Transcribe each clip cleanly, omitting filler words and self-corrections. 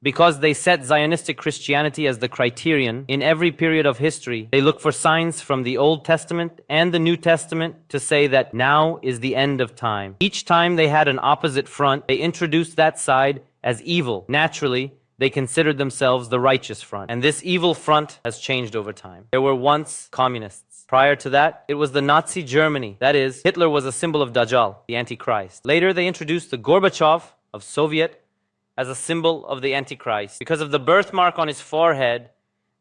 Because they set Zionistic Christianity as the criterion in every period of history, they look for signs from the Old Testament and the New Testament to say that now is the end of time. Each time they had an opposite front, they introduced that side as evil. Naturally, they considered themselves the righteous front. And this evil front has changed over time. There were once communists. Prior to that, it was the Nazi Germany. That is, Hitler was a symbol of Dajjal, the antichrist. Later, they introduced the Gorbachev of Soviet as a symbol of the Antichrist. Because of the birthmark on his forehead,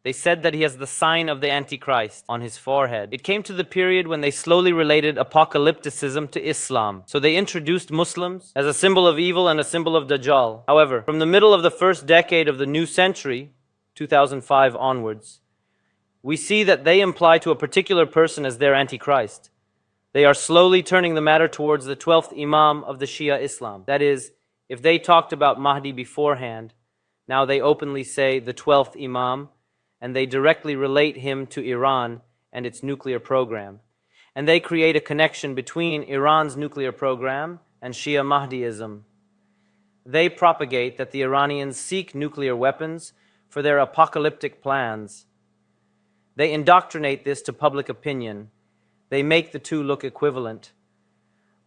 they said that he has the sign of the Antichrist on his forehead. It came to the period when they slowly related apocalypticism to Islam. So they introduced Muslims as a symbol of evil and a symbol of Dajjal. However, from the middle of the first decade of the new century, 2005 onwards, we see that they imply to a particular person as their Antichrist. They are slowly turning the matter towards the 12th Imam of the Shia Islam. That is, if they talked about Mahdi beforehand, now they openly say the 12th Imam, and they directly relate him to Iran and its nuclear program. And they create a connection between Iran's nuclear program and Shia Mahdiism. They propagate that the Iranians seek nuclear weapons for their apocalyptic plans. They indoctrinate this to public opinion. They make the two look equivalent.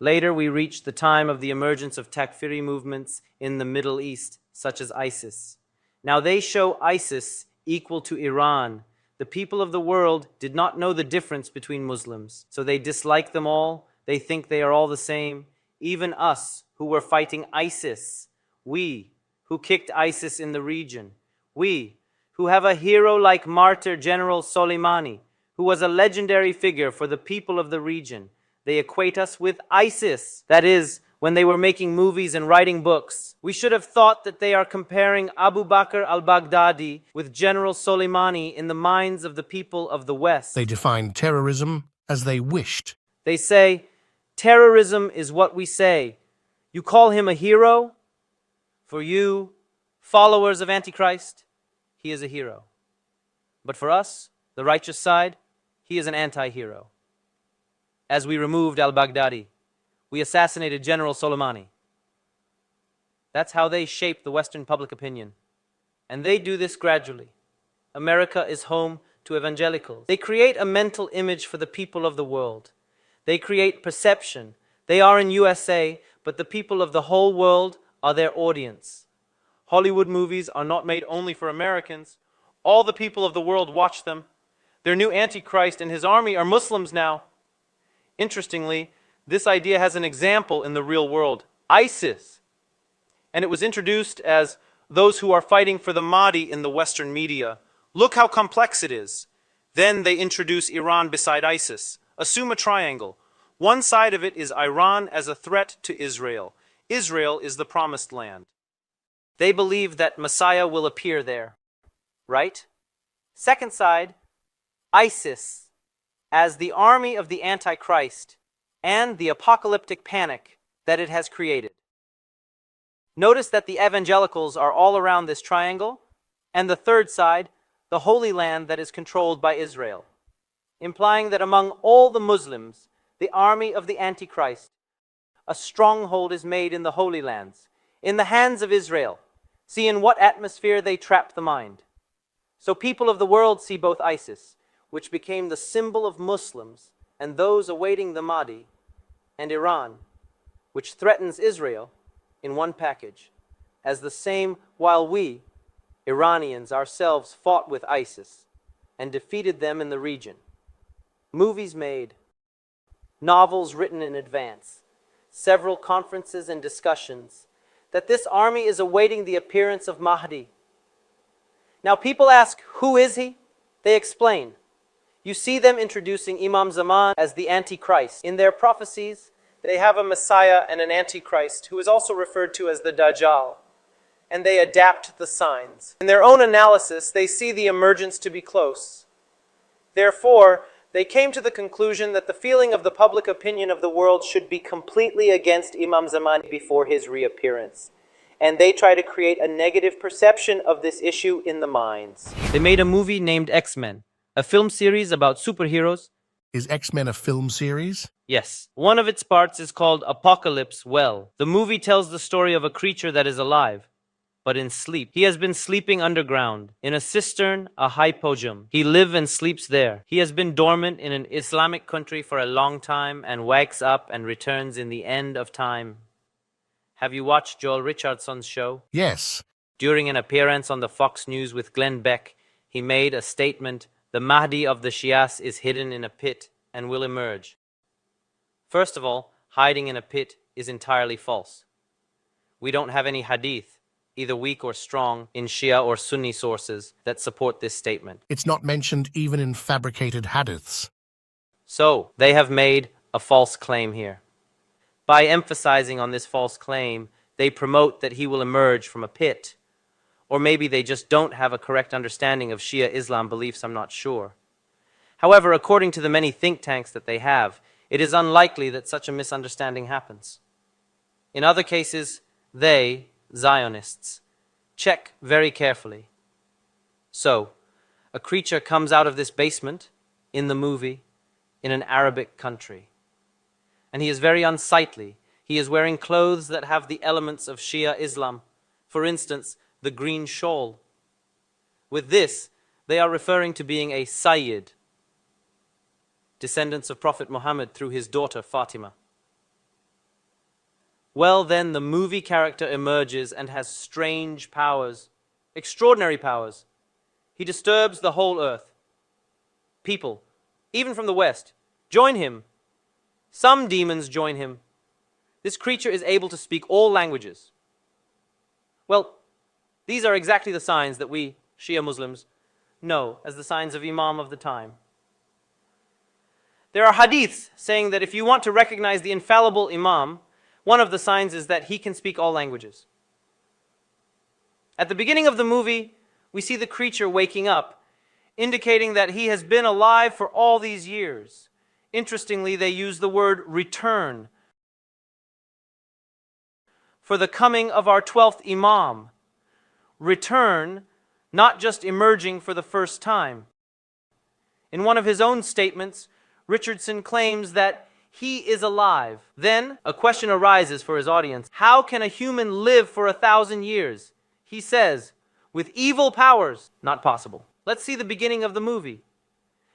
Later, we reach the time of the emergence of Takfiri movements in the Middle East, such as ISIS. Now, they show ISIS equal to Iran. The people of the world did not know the difference between Muslims, so they dislike them all. They think they are all the same. Even us, who were fighting ISIS, we, who kicked ISIS in the region, we, who have a hero like martyr General Soleimani, who was a legendary figure for the people of the region, they equate us with ISIS. That is, when they were making movies and writing books. We should have thought that they are comparing Abu Bakr al-Baghdadi with General Soleimani in the minds of the people of the West. They defined terrorism as they wished. They say, terrorism is what we say. You call him a hero? For you, followers of Antichrist, he is a hero. But for us, the righteous side, he is an anti-hero. As we removed al-Baghdadi, we assassinated General Soleimani. That's how they shape the Western public opinion. And they do this gradually. America is home to evangelicals. They create a mental image for the people of the world. They create perception. They are in USA, but the people of the whole world are their audience. Hollywood movies are not made only for Americans. All the people of the world watch them. Their new Antichrist and his army are Muslims now. Interestingly, this idea has an example in the real world, ISIS. And it was introduced as those who are fighting for the Mahdi in the Western media. Look how complex it is. Then they introduce Iran beside ISIS. Assume a triangle. One side of it is Iran as a threat to Israel. Israel is the promised land. They believe that Messiah will appear there, right? Second side, ISIS as the army of the Antichrist and the apocalyptic panic that it has created. Notice that the evangelicals are all around this triangle, and the third side, the Holy Land that is controlled by Israel, implying that among all the Muslims, the army of the Antichrist, a stronghold is made in the Holy Lands, in the hands of Israel. See in what atmosphere they trap the mind. So people of the world see both ISIS, which became the symbol of Muslims and those awaiting the Mahdi, and Iran, which threatens Israel, in one package, as the same while we, Iranians ourselves, fought with ISIS and defeated them in the region. Movies made, novels written in advance, several conferences and discussions, that this army is awaiting the appearance of Mahdi. Now people ask, who is he? They explain. You see them introducing Imam Zaman as the Antichrist. In their prophecies, they have a Messiah and an Antichrist who is also referred to as the Dajjal. And they adapt the signs. In their own analysis, they see the emergence to be close. Therefore, they came to the conclusion that the feeling of the public opinion of the world should be completely against Imam Zaman before his reappearance. And they try to create a negative perception of this issue in the minds. They made a movie named X-Men, a film series about superheroes. Is X-Men a film series? Yes. One of its parts is called Apocalypse Well. The movie tells the story of a creature that is alive. but in sleep. He has been sleeping underground, in a cistern, a hypogem. He lives and sleeps there. He has been dormant in an Islamic country for a long time and wakes up and returns in the end of time. Have you watched Joel Richardson's show? Yes. During an appearance on the Fox News with Glenn Beck, he made a statement, "The Mahdi of the Shias is hidden in a pit and will emerge." First of all, hiding in a pit is entirely false. We don't have any hadith, either weak or strong, in Shia or Sunni sources that support this statement. It's not mentioned even in fabricated hadiths. So, they have made a false claim here. By emphasizing on this false claim, they promote that he will emerge from a pit. Or maybe they just don't have a correct understanding of Shia Islam beliefs, I'm not sure. However, according to the many think tanks that they have, it is unlikely that such a misunderstanding happens. In other cases, they, Zionists, check very carefully. So, a creature comes out of this basement, in the movie, in an Arabic country. And he is very unsightly. He is wearing clothes that have the elements of Shia Islam. For instance, the green shawl. With this, they are referring to being a Sayyid, descendants of Prophet Muhammad through his daughter Fatima. Well, then the movie character emerges and has strange powers, extraordinary powers. He disturbs the whole earth. People, even from the West, join him. Some demons join him. This creature is able to speak all languages. Well, these are exactly the signs that we, Shia Muslims, know as the signs of Imam of the time. There are hadiths saying that if you want to recognize the infallible Imam, one of the signs is that he can speak all languages. At the beginning of the movie, we see the creature waking up, indicating that he has been alive for all these years. Interestingly, they use the word return for the coming of our 12th Imam. Return, not just emerging for the first time. In one of his own statements, Richardson claims that he is alive. Then a question arises for his audience. How can a human live for 1,000 years? He says, with evil powers, not possible. Let's see the beginning of the movie.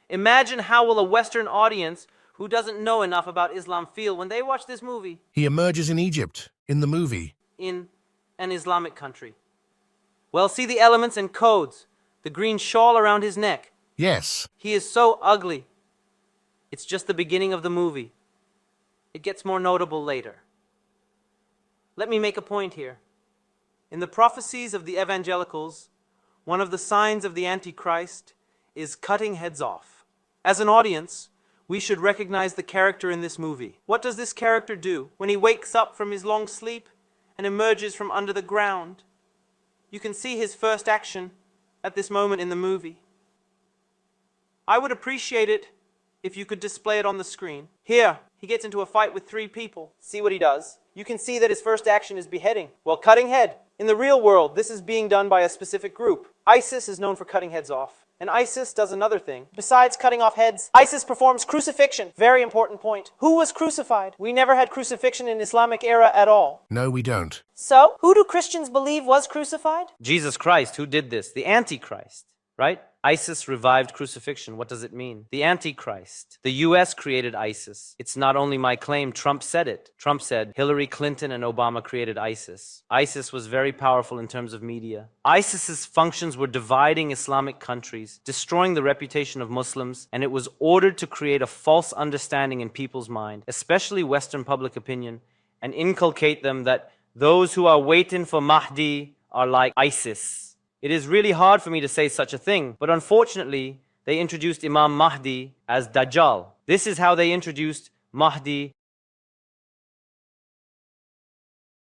Imagine how will a Western audience who doesn't know enough about Islam feel when they watch this movie. He emerges in Egypt, in the movie. In an Islamic country. Well, see the elements and codes. The green shawl around his neck. Yes. He is so ugly. It's just the beginning of the movie. It gets more notable later. Let me make a point here. In the prophecies of the evangelicals, one of the signs of the antichrist is cutting heads off. As an audience, we should recognize the character in this movie. What does this character do when he wakes up from his long sleep and emerges from under the ground? You can see his first action at this moment in the movie. I would appreciate it if you could display it on the screen. Here, he gets into a fight with 3 people. See what he does? You can see that his first action is beheading. Well, cutting head. In the real world, this is being done by a specific group. ISIS is known for cutting heads off. And ISIS does another thing. Besides cutting off heads, ISIS performs crucifixion. Very important point. Who was crucified? We never had crucifixion in Islamic era at all. No, we don't. So, who do Christians believe was crucified? Jesus Christ, who did this? The Antichrist, right? ISIS revived crucifixion. What does it mean? The Antichrist. The US created ISIS. It's not only my claim, Trump said it. Trump said Hillary Clinton and Obama created ISIS. ISIS was very powerful in terms of media. ISIS's functions were dividing Islamic countries, destroying the reputation of Muslims, and it was ordered to create a false understanding in people's mind, especially Western public opinion, and inculcate them that those who are waiting for Mahdi are like ISIS. It is really hard for me to say such a thing, but unfortunately, they introduced Imam Mahdi as Dajjal. This is how they introduced Mahdi